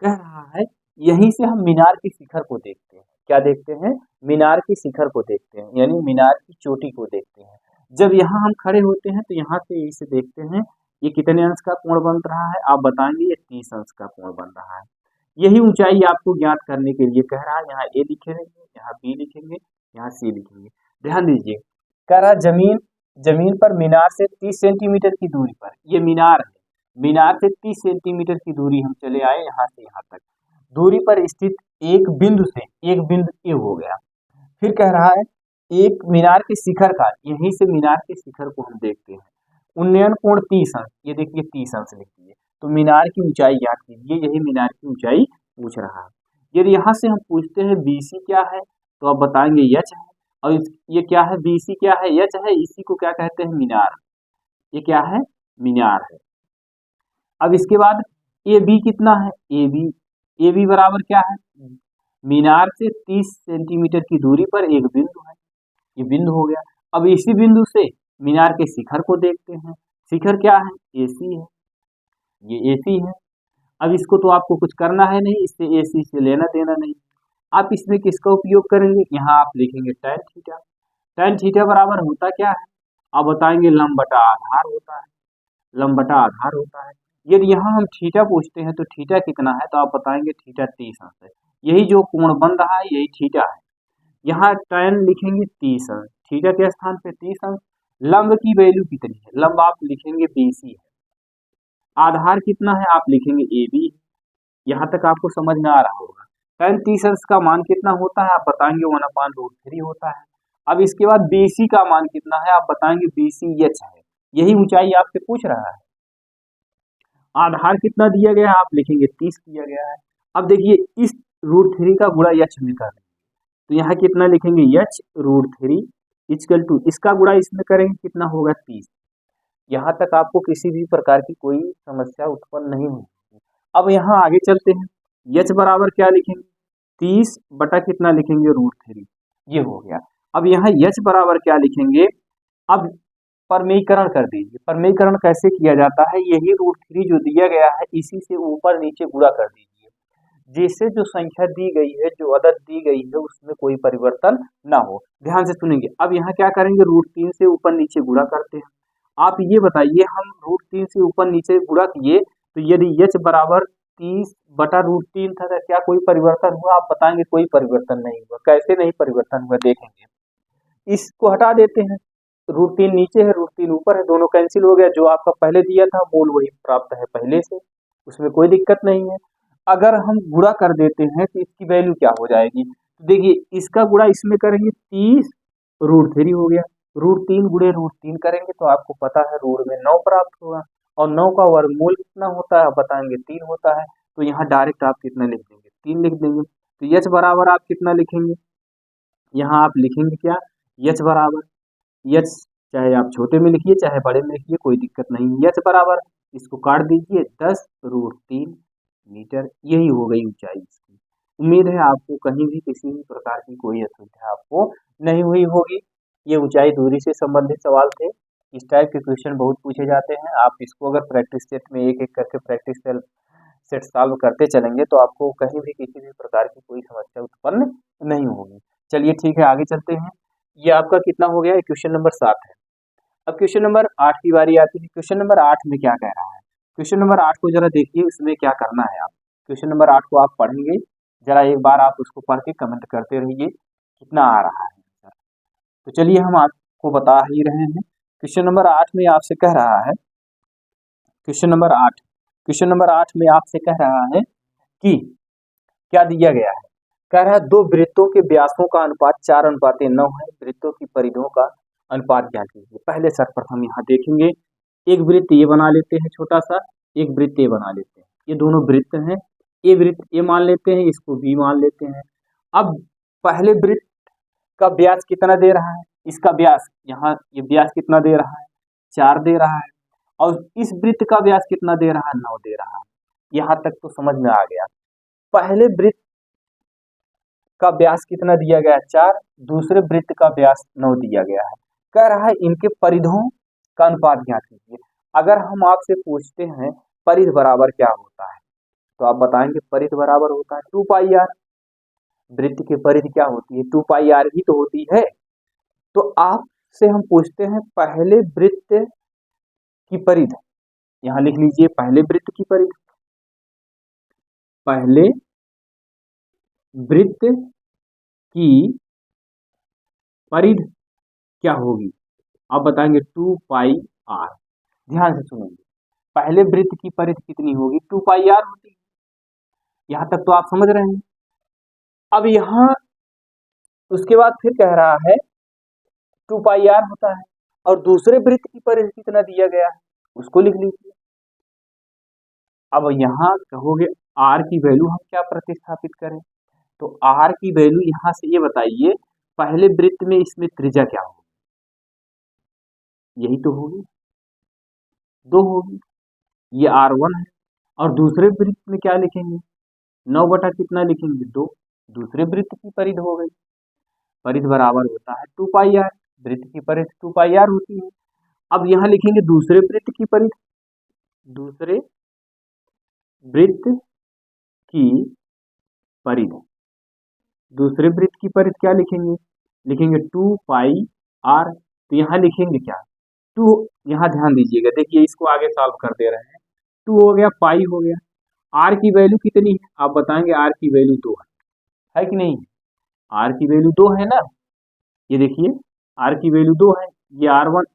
कह रहा है यहीं से हम मीनार के शिखर को देखते हैं। क्या देखते हैं, मीनार के शिखर को देखते हैं, यानी मीनार की चोटी को देखते हैं। जब यहाँ हम खड़े होते हैं तो यहाँ से इसे देखते हैं, ये कितने अंश का कोण बन रहा है आप बताएंगे, ये 30 अंश का कोण बन रहा है। यही ऊंचाई आपको ज्ञात करने के लिए कह रहा है, यहाँ ए लिखेंगे, यहाँ बी लिखेंगे, यहाँ सी लिखेंगे। ध्यान दीजिए, कह रहा जमीन पर मीनार से 30 सेंटीमीटर की दूरी पर, ये मीनार है, मीनार से 30 सेंटीमीटर की दूरी हम चले आए यहाँ से यहाँ तक, दूरी पर स्थित एक बिंदु से, एक बिंदु ए हो गया। फिर कह रहा है एक मीनार के शिखर का, यहीं से मीनार के शिखर को हम देखते हैं, उन्नयन कोण 30 अंश, ये देखिए 30 अंश लिखिए। तो मीनार की ऊंचाई याद कीजिए, यही मीनार की ऊंचाई पूछ रहा है। यदि यहाँ से हम पूछते हैं बीसी क्या है तो आप बताएंगे एच है, और ये क्या है बीसी क्या है, एच है, इसी को क्या कहते हैं मीनार, ये क्या है मीनार है। अब इसके बाद ए बी कितना है, ए बी बराबर क्या है, मीनार से 30 सेंटीमीटर की दूरी पर एक बिंदु है, ये बिंदु हो गया। अब इसी बिंदु से मीनार के शिखर को देखते हैं, शिखर क्या है एसी है, ये एसी है। अब इसको तो आपको कुछ करना है नहीं, इससे एसी से लेना देना नहीं, आप इसमें किसका उपयोग करेंगे, यहाँ आप लिखेंगे tan थीटा। tan थीटा बराबर होता क्या है आप बताएंगे, लंब बटा आधार होता है, लंब बटा आधार होता है। यदि यहाँ हम थीटा पूछते हैं तो थीटा कितना है तो आप बताएंगे थीटा 30 अंश है, यही जो कोण बन रहा है यही थीटा है। यहाँ tan लिखेंगे 30 अंश, थीटा के स्थान पे 30 अंश। लंब की वैल्यू कितनी है, लंब आप लिखेंगे BC है, आधार कितना है आप लिखेंगे AB। यहाँ तक आपको समझ में आ रहा होगा। tan 30 अंश का मान कितना होता है आप बताएंगे 1/√3 होता है। अब इसके बाद BC का मान कितना है आप बताएंगे BC एच है, यही ऊंचाई आपसे पूछ रहा है। आधार कितना दिया गया है आप लिखेंगे 30 दिया गया है। अब देखिए इस √3 का गुणा एच में कर, तो यहाँ कितना लिखेंगे एच √3 इक्वल टू इसका गुणा इसमें करेंगे कितना होगा 30। यहाँ तक आपको किसी भी प्रकार की कोई समस्या उत्पन्न नहीं हुई। अब यहाँ आगे चलते हैं, यच बराबर क्या लिखेंगे, 30 बटा कितना लिखेंगे, √3, ये हो गया। अब यहाँ यच बराबर क्या लिखेंगे, अब परमीकरण कर दीजिए। परमीकरण कैसे किया जाता है, यही √3 जो दिया गया है इसी से ऊपर नीचे गुणा कर दीजिए, जिससे जो संख्या दी गई है, जो अदद दी गई है उसमें कोई परिवर्तन ना हो। ध्यान से सुनेंगे। अब यहाँ क्या करेंगे, √3 से ऊपर नीचे गुणा करते हैं। आप ये बताइए, हम √3 से ऊपर नीचे गुणा किए तो यदि h बराबर 30 बटा √3 था तो क्या कोई परिवर्तन हुआ, आप बताएंगे कोई परिवर्तन नहीं हुआ। कैसे नहीं परिवर्तन हुआ, देखेंगे। इसको हटा देते हैं, √3 नीचे है, √3 ऊपर है, दोनों कैंसिल हो गया। जो आपका पहले दिया था मूल वही प्राप्त है पहले से, उसमें कोई दिक्कत नहीं है। अगर हम गुणा कर देते हैं तो इसकी वैल्यू क्या हो जाएगी, तो देखिए इसका गुणा इसमें करेंगे, 30 √3 हो गया, √3 गुणे √3 करेंगे तो आपको पता है रूट में 9 प्राप्त होगा, और 9 का वर्गमूल कितना होता है, आप बताएंगे 3 होता है। तो यहाँ डायरेक्ट आप कितना लिख देंगे, 3 लिख देंगे। तो h बराबर आप कितना लिखेंगे, यहाँ आप लिखेंगे क्या, h बराबर, h चाहे आप छोटे में लिखिए चाहे बड़े में लिखिए, कोई दिक्कत नहीं है। h बराबर, इसको काट दीजिए, 10√3 मीटर, यही हो गई ऊंचाई इसकी। उम्मीद है आपको कहीं भी किसी भी प्रकार की कोई असुविधा आपको नहीं हुई होगी। ये ऊंचाई दूरी से संबंधित सवाल थे। इस टाइप के क्वेश्चन बहुत पूछे जाते हैं। आप इसको अगर प्रैक्टिस सेट में एक एक करके प्रैक्टिस सेट सॉल्व करते चलेंगे तो आपको कहीं भी किसी भी प्रकार की कोई समस्या उत्पन्न नहीं होगी। चलिए ठीक है, आगे चलते हैं। ये आपका कितना हो गया, क्वेश्चन नंबर 7 है। अब क्वेश्चन नंबर 8 की बारी आती है। क्वेश्चन नंबर 8 में क्या कह रहा है, क्वेश्चन नंबर 8 को जरा देखिए, उसमें क्या करना है। आप क्वेश्चन नंबर 8 को आप पढ़ेंगे, जरा एक बार आप उसको पढ़ के कमेंट करते रहिए कितना आ रहा है। तो चलिए हम आपको बता ही रहे हैं। क्वेश्चन नंबर 8 में आपसे कह रहा है, क्वेश्चन नंबर 8 में आपसे कह रहा है कि क्या दिया गया है, कह रहा है दो वृत्तों के व्यासों का अनुपात 4:9 है, वृत्तों की परिधियों का अनुपात ज्ञात कीजिए। पहले सर्वप्रथम यहाँ देखेंगे, एक वृत्त ये बना लेते हैं छोटा सा, एक वृत्त ये बना लेते हैं, ये दोनों वृत्त हैं। ये वृत्त ये मान लेते हैं, इसको बी मान लेते हैं। अब पहले वृत्त का व्यास कितना दे रहा है, इसका व्यास यहाँ ये व्यास कितना दे रहा है, 4 दे रहा है, और इस वृत्त का व्यास कितना दे रहा है, 9 दे रहा है। यहाँ तक तो समझ में आ गया। पहले वृत्त का व्यास कितना दिया गया, 4, दूसरे वृत्त का व्यास 9 दिया गया है। कह रहा है इनके परिधों का अनुपात ज्ञात कीजिए। अगर हम आपसे पूछते हैं परिध बराबर क्या होता है, तो आप बताएंगे परिध बराबर होता है 2πr। वृत्त की परिधि क्या होती है, 2πr ही तो होती है। तो आपसे हम पूछते हैं पहले वृत्त की परिधि, यहाँ लिख लीजिए पहले वृत्त की परिधि, पहले वृत्त की परिधि क्या होगी, आप बताएंगे 2πr। ध्यान से सुनेंगे, पहले वृत्त की परिधि कितनी होगी, 2πr होती है। यहां तक तो आप समझ रहे हैं। अब यहां उसके बाद फिर कह रहा है 2πr होता है, और दूसरे वृत्त की परिधि कितना दिया गया है उसको लिख लीजिए। अब यहाँ कहोगे r की वैल्यू हम क्या प्रतिस्थापित करें, तो r की वैल्यू यहां से ये बताइए, पहले वृत्त में इसमें त्रिज्या क्या होगी, यही तो होगी, 2 होगी, ये r1 है। और दूसरे वृत्त में क्या लिखेंगे, 9 बटा कितना लिखेंगे, 2, दूसरे वृत्त की परिधि हो गई। परिधि बराबर होता है 2πr, वृत्त की परिधि 2πr होती है। अब यहाँ लिखेंगे दूसरे वृत्त की परिधि, दूसरे वृत्त की परिधि, दूसरे वृत्त की परिधि क्या लिखेंगे, लिखेंगे 2πr। तो यहाँ लिखेंगे क्या, 2, यहाँ ध्यान दीजिएगा, देखिए इसको आगे सॉल्व कर दे रहे हैं। 2 हो गया, पाई हो गया, r की वैल्यू कितनी है, आप बताएंगे r की वैल्यू 2 है कि नहीं, r की वैल्यू 2 है ना। ये देखिए r की वैल्यू 2 है, ये r1,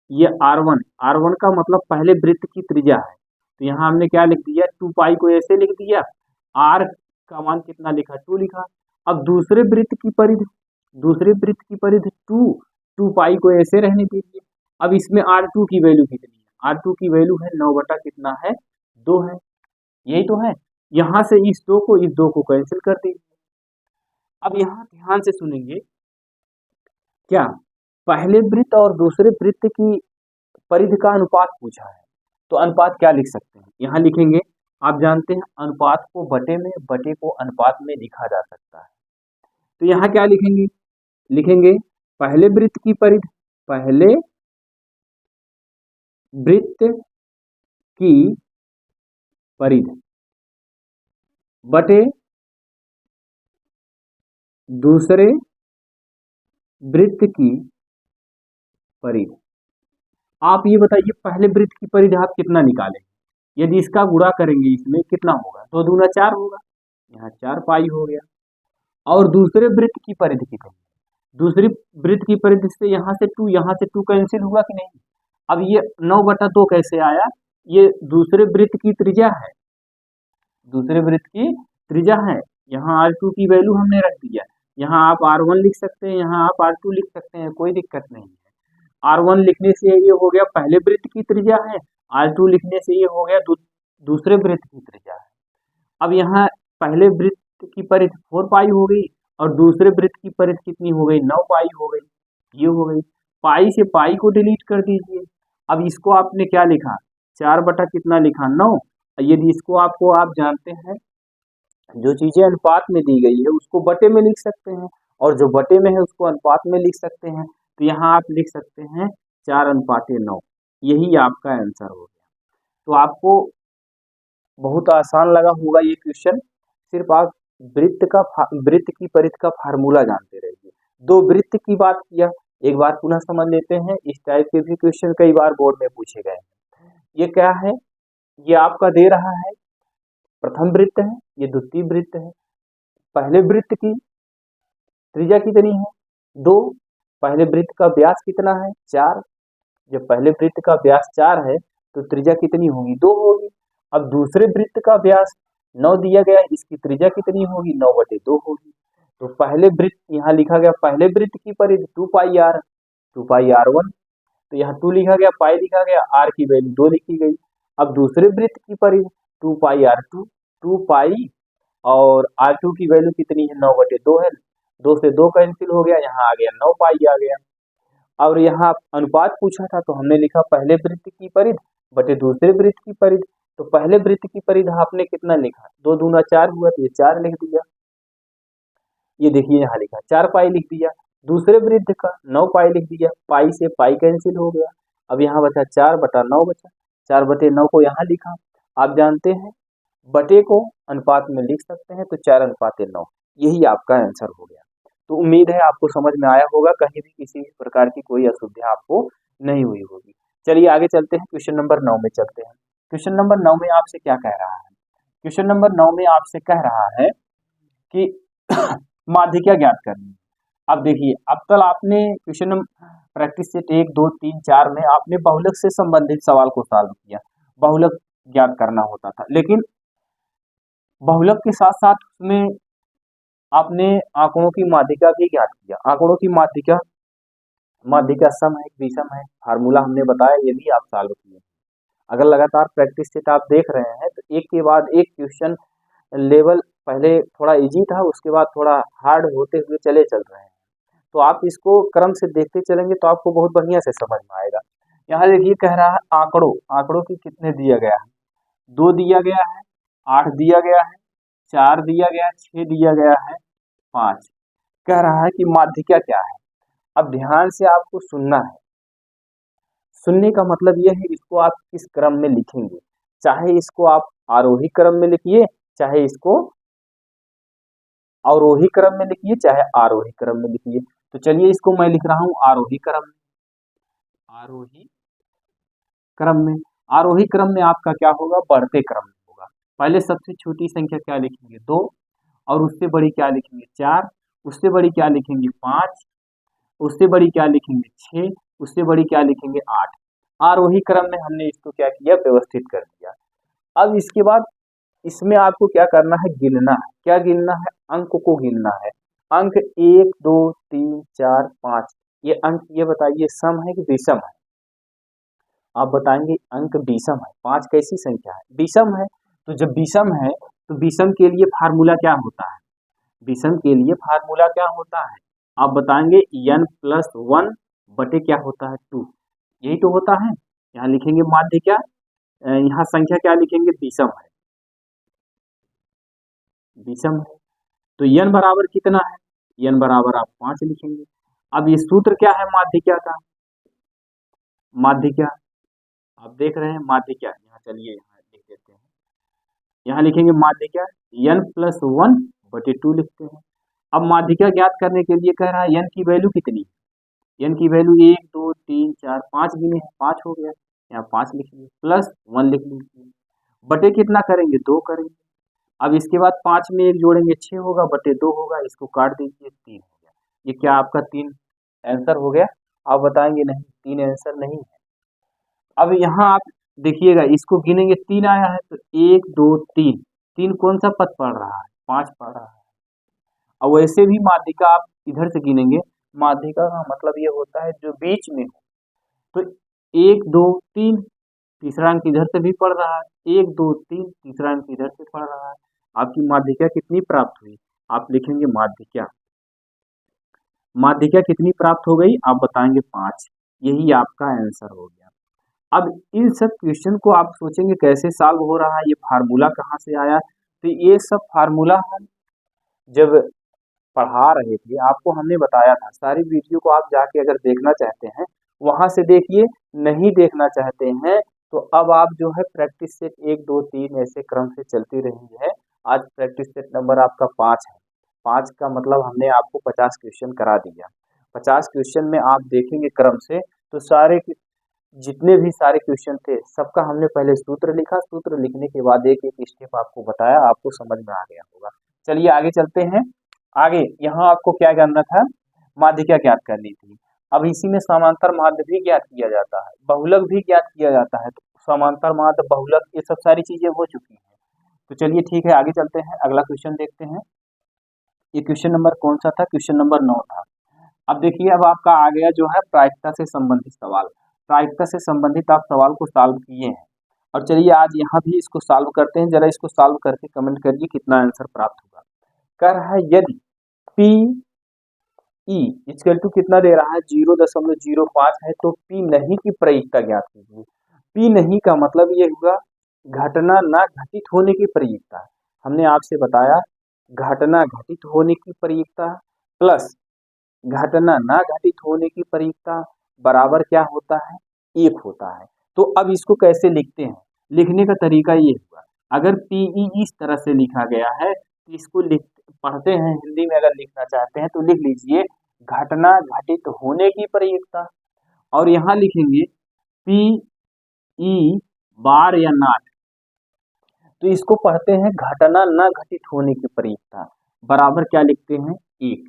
ये r1 का मतलब पहले वृत्त की त्रिज्या है। तो यहाँ हमने क्या लिख दिया, 2π को ऐसे लिख दिया, r का मान कितना लिखा, 2 लिखा। अब दूसरे वृत्त की परिधि, दूसरे वृत्त की परिधि 2π को ऐसे रहने दीजिए। अब इसमें r2 की वैल्यू कितनी है, r2 की वैल्यू है 9 बटा कितना है, 2 है, यही तो है। यहाँ से इस 2 को कैंसिल कर दीजिए। अब यहाँ ध्यान से सुनेंगे, क्या पहले वृत्त और दूसरे वृत्त की परिधि का अनुपात पूछा है, तो अनुपात क्या लिख सकते हैं, यहाँ लिखेंगे, आप जानते हैं अनुपात को बटे में, बटे को अनुपात में लिखा जा सकता है। तो यहाँ क्या लिखेंगे, लिखेंगे पहले वृत्त की परिधि, पहले वृत्त की परिधि बटे दूसरे वृत्त की परिधि। आप ये बताइए पहले वृत्त की परिधि आप कितना निकालेंगे, यदि इसका गुणा करेंगे इसमें कितना होगा, 2 दूना 4 होगा, यहाँ 4 पाई हो गया। और दूसरे वृत्त की परिधि कितनी, दूसरी वृत्त की परिधि से यहाँ से 2 कैंसिल हुआ कि नहीं। अब ये 9/2 कैसे आया, ये दूसरे वृत्त की त्रिज्या है, दूसरे वृत्त की त्रिज्या है। यहाँ R2 की वैल्यू हमने रख दिया, यहाँ आप R1 लिख सकते हैं, यहाँ आप R2 लिख सकते हैं, कोई दिक्कत नहीं है। R1 लिखने से ये हो गया पहले वृत्त की त्रिज्या है, R2 लिखने से ये हो गया दूसरे वृत्त की त्रिज्या है। अब यहाँ पहले वृत्त की परिधि 4 पाई हो गई और दूसरे वृत्त की परिधि कितनी हो गई, 9 पाई हो गई, ये हो गई। पाई से पाई को डिलीट कर दीजिए। अब इसको आपने क्या लिखा, 4 बटा कितना लिखा, 9। यदि इसको आपको आप जानते हैं जो चीजें अनुपात में दी गई है उसको बटे में लिख सकते हैं, और जो बटे में है उसको अनुपात में लिख सकते हैं। तो यहाँ आप लिख सकते हैं 4:9, यही आपका आंसर हो गया। तो आपको बहुत आसान लगा होगा ये क्वेश्चन, सिर्फ आप वृत्त की परिधि का फार्मूला जानते रहिए। 2 वृत्त की बात किया, एक बार पुनः समझ लेते हैं, इस टाइप के भी क्वेश्चन कई बार बोर्ड में पूछे गए हैं। ये क्या है, ये आपका दे रहा है प्रथम वृत्त है, ये द्वितीय वृत्त है। पहले वृत्त की त्रिज्या कितनी है, 2। पहले वृत्त का व्यास कितना है, 4। जब पहले वृत्त का व्यास 4 है तो त्रिज्या कितनी होगी, 2 होगी। अब दूसरे वृत्त का व्यास 9 दिया गया, इसकी त्रिज्या कितनी होगी, 9/2 होगी। तो पहले वृत्त यहाँ लिखा गया, पहले वृत्त की परिधि 2 पाई r, 2 पाई r1, तो यहाँ 2 लिखा गया, पाई लिखा गया, r की वैल्यू 2 लिखी गई। अब दूसरे वृत्त की परिधि 2 पाई r2, 2 पाई और r2 की वैल्यू कितनी है, 9/2 है, 2 से 2 कैंसिल हो गया, यहाँ आ गया 9 पाई आ गया। और यहाँ अनुपात पूछा था तो हमने लिखा पहले वृत्त की परिधि बटे दूसरे वृत्त की परिधि। तो पहले वृत्त की परिधि आपने कितना लिखा, 2 दूना 4 हुआ, तो ये 4 लिख दिया। ये देखिए यहाँ लिखा 4 पाई लिख दिया। दूसरे वृत्त का 9 पाई लिख दिया, पाई से पाई कैंसिल हो गया। अब यहाँ बचा 4/9 बचा, 4/9 को यहाँ लिखा। आप जानते हैं बटे को अनुपात में लिख सकते हैं, तो 4:9, यही आपका आंसर हो गया। तो उम्मीद है आपको समझ में आया होगा, कहीं भी किसी प्रकार की कोई असुविधा आपको नहीं हुई होगी। चलिए आगे चलते हैं, क्वेश्चन नंबर 9 में चलते हैं। क्वेश्चन नंबर 9 में आपसे क्या कह रहा है, क्वेश्चन नंबर 9 में आपसे कह रहा है कि माध्यिका ज्ञात करनी है। अब देखिए अब तक आपने क्वेश्चन प्रैक्टिस सेट 1, 2, 3, 4 में आपने बहुलक से संबंधित सवाल को सॉल्व किया, बहुलक ज्ञात करना होता था, लेकिन बहुलक के साथ साथ उसमें आपने आंकड़ों की माध्यिका भी ज्ञात किया। आंकड़ों की माध्यिका सम है, विषम है, फार्मूला हमने बताया, ये भी आप सॉल्व किए। अगर लगातार प्रैक्टिस सेट आप देख रहे हैं तो एक के बाद एक क्वेश्चन लेवल पहले थोड़ा इजी था, उसके बाद थोड़ा हार्ड होते हुए चल रहे हैं। तो आप इसको क्रम से देखते चलेंगे तो आपको बहुत बढ़िया से समझ में आएगा। यहाँ देखिए कह रहा है आंकड़ों की कितने दिया गया है, 2 दिया गया है, 8 दिया गया है, 4 दिया गया है, 6 दिया गया है, 5। कह रहा है कि माध्यिका क्या है। अब ध्यान से आपको सुनना है, सुनने का मतलब यह है इसको आप किस क्रम में लिखेंगे, चाहे इसको आप आरोही क्रम में लिखिए, चाहे इसको अवरोही क्रम में लिखिए, चाहे आरोही क्रम में लिखिए। तो चलिए इसको मैं लिख रहा हूं आरोही क्रम में। आरोही क्रम में आपका क्या होगा, बढ़ते क्रम में होगा। पहले सबसे छोटी संख्या क्या लिखेंगे, 2, और उससे बड़ी क्या लिखेंगे, 4, उससे बड़ी क्या लिखेंगे, 5, उससे बड़ी क्या लिखेंगे, 6, उससे बड़ी क्या लिखेंगे, 8। आरोही क्रम में हमने इसको क्या किया, व्यवस्थित कर दिया। अब इसके बाद इसमें आपको क्या करना है, गिनना है। क्या गिनना है, अंक को गिनना है। अंक 1, 2, 3, 4, 5, ये अंक ये बताइए सम है कि विषम है। आप बताएंगे अंक विषम है। 5 कैसी संख्या है, विषम है। तो जब विषम है तो विषम के लिए फार्मूला क्या होता है, विषम के लिए फार्मूला क्या होता है, आप बताएंगे n+1 बटे क्या होता है, 2, यही तो होता है। यहाँ लिखेंगे माध्य क्या, यहाँ संख्या क्या लिखेंगे, विषम है, विषम है। तो n बराबर कितना है, n बराबर आप 5 लिखेंगे। अब ये सूत्र क्या है माध्य क्या का, माध्य क्या आप देख रहे हैं, माध्य क्या, यहाँ चलिए यहाँ लिख देते हैं, यहाँ लिखेंगे माध्य क्या n+1/2 लिखते हैं। अब माध्य क्या ज्ञात करने के लिए कह रहा है n की वैल्यू कितनी है, n की वैल्यू 1 2 3 4 5 गिने हैं, 5 हो गया, यहाँ 5 लिख लीजिए, +1 लिख लीजिए, बटे कितना करेंगे, 2 करेंगे। अब इसके बाद 5 में 1 जोड़ेंगे 6 होगा, बटे 2 होगा, इसको काट दीजिए, 3 हो गया। ये क्या आपका 3 आंसर हो गया। आप बताएंगे नहीं 3 आंसर नहीं है। अब यहाँ आप देखिएगा, इसको गिनेंगे 3 आया है, तो 1 2 3, 3 कौन सा पद पढ़ रहा है, 5 पढ़ रहा है। और वैसे भी माध्यिका आप इधर से गिनेंगे, माध्यिका का मतलब ये होता है जो बीच में हो, तो 1 2 3, तीसरा अंक इधर से भी पढ़ रहा है, 1 2 3, तीसरा अंक इधर से पढ़ रहा है। आपकी माध्यिका कितनी प्राप्त हुई, आप लिखेंगे माध्यिका, माध्यिका कितनी प्राप्त हो गई, आप बताएंगे 5। यही आपका आंसर हो गया। अब इन सब क्वेश्चन को आप सोचेंगे कैसे सॉल्व हो रहा है, ये फार्मूला कहाँ से आया, तो ये सब फार्मूला हम जब पढ़ा रहे थे आपको हमने बताया था। सारी वीडियो को आप जाके अगर देखना चाहते हैं वहां से देखिए, नहीं देखना चाहते हैं तो अब आप जो है प्रैक्टिस सेट 1 2 3 ऐसे क्रम से चलती रही है। आज प्रैक्टिस सेट नंबर आपका 5 है। 5 का मतलब हमने आपको 50 क्वेश्चन करा दिया। 50 क्वेश्चन में आप देखेंगे क्रम से, तो सारे जितने भी सारे क्वेश्चन थे सबका हमने पहले सूत्र लिखा, सूत्र लिखने के बाद एक एक स्टेप आपको बताया, आपको समझ में आ गया होगा। चलिए आगे चलते हैं। आगे यहाँ आपको क्या करना था, माध्यिका ज्ञात करनी थी। अब इसी में समांतर माध्य भी ज्ञात किया जाता है, बहुलक भी ज्ञात किया जाता है। तो समांतर माध्य, बहुलक, ये सब सारी चीजें हो चुकी हैं। तो चलिए ठीक है, आगे चलते हैं, अगला क्वेश्चन देखते हैं। ये क्वेश्चन नंबर कौन सा था, क्वेश्चन नंबर 9 था। अब देखिए, अब आपका आ गया जो है प्रायिकता से संबंधित सवाल। प्रायिकता से संबंधित आप सवाल को सॉल्व किए हैं, और चलिए आज यहाँ भी इसको सॉल्व करते हैं। जरा इसको सॉल्व करके कमेंट करिए कितना आंसर प्राप्त होगा। कह रहा है यदि पी ई इक्वल टू कितना दे रहा है, 0.05 है, तो पी नहीं की प्रायिकता ज्ञात कीजिए। पी नहीं का मतलब ये हुआ घटना ना घटित होने की प्रायिकता। हमने आपसे बताया घटना घटित होने की प्रायिकता प्लस घटना ना घटित होने की प्रायिकता बराबर क्या होता है, 1 होता है। तो अब इसको कैसे लिखते हैं, लिखने का तरीका ये हुआ, अगर पीई इस तरह से लिखा गया है तो इसको पढ़ते हैं हिंदी में, अगर लिखना चाहते हैं तो लिख लीजिए घटना घटित होने की प्रायिकता, और यहाँ लिखेंगे पी ई बार या नाट, तो इसको पढ़ते हैं घटना न घटित होने की प्रायिकता बराबर क्या लिखते हैं, 1।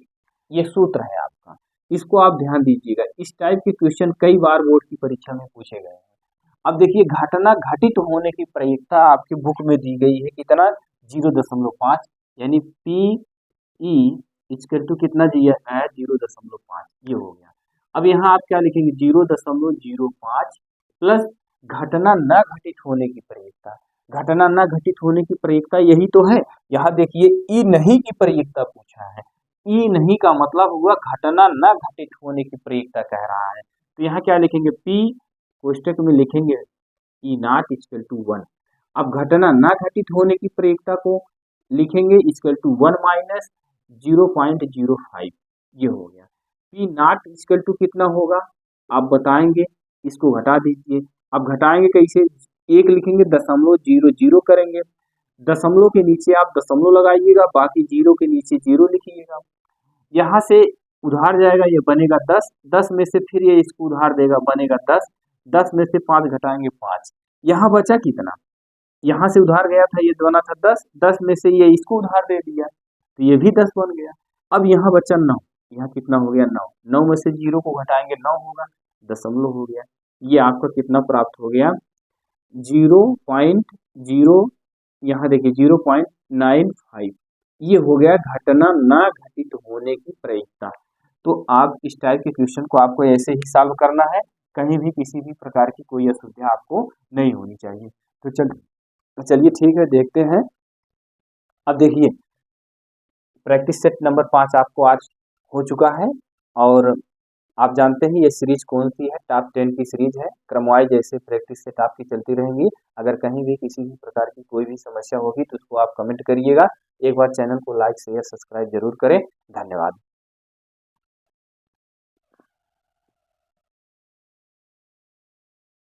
ये सूत्र है आपका, इसको आप ध्यान दीजिएगा। इस टाइप के क्वेश्चन कई बार बोर्ड की परीक्षा में पूछे गए हैं। अब देखिए घटना घटित होने की प्रायिकता आपकी बुक में दी गई है कितना, 0.5, यानी पी ई इक्वल टू कितना दिया है, 0.5, ये हो गया। अब यहाँ आप क्या लिखेंगे, 0.05 प्लस घटना न घटित होने की प्रायिकता। घटना न घटित होने की प्रायिकता यही तो है। यहाँ देखिए ई नहीं की प्रायिकता पूछा है, ई नहीं का मतलब हुआ घटना न घटित होने की प्रायिकता कह रहा है। तो यहाँ क्या लिखेंगे, पी कोष्टक में लिखेंगे ई नॉट इक्वल टू 1। अब घटना न घटित होने की प्रायिकता को लिखेंगे इक्वल टू 1 माइनस 0.05, ये हो गया। पी नॉट इक्वल टू कितना होगा आप बताएंगे, इसको घटा दीजिए। अब घटाएंगे कैसे, 1 लिखेंगे, 0.00 करेंगे, दशमलव के नीचे आप दशमलव लगाइएगा, बाकी 0 के नीचे 0 लिखिएगा। यहाँ से उधार जाएगा, ये बनेगा 10, 10 में से फिर ये इसको उधार देगा, बनेगा 10, 10 में से 5 घटाएंगे 5, यहाँ बचा कितना, यहाँ से उधार गया था, ये बना था 10, 10 में से ये इसको उधार दे दिया तो ये भी 10 बन गया। अब यहाँ बचा 9, यहाँ कितना हो गया 9, 9 में से 0 को घटाएंगे 9 होगा, दशमलव हो गया। ये आपका कितना प्राप्त हो गया, 0.0, यहाँ देखिए 0.95, ये हो गया घटना ना घटित होने की प्रायिकता। तो आप इस टाइप के क्वेश्चन को आपको ऐसे ही सॉल्व करना है, कहीं भी किसी भी प्रकार की कोई असुविधा आपको नहीं होनी चाहिए। तो चलिए ठीक है, देखते हैं। अब देखिए प्रैक्टिस सेट नंबर 5 आपको आज हो चुका है, और आप जानते हैं ये सीरीज कौन सी है? टॉप 10 की सीरीज है। क्रमवाइज जैसे प्रैक्टिस सेट आपकी चलती रहेंगी। अगर कहीं भी किसी भी प्रकार की कोई भी समस्या होगी तो उसको आप कमेंट करिएगा। एक बार चैनल को लाइक शेयर सब्सक्राइब जरूर करें। धन्यवाद।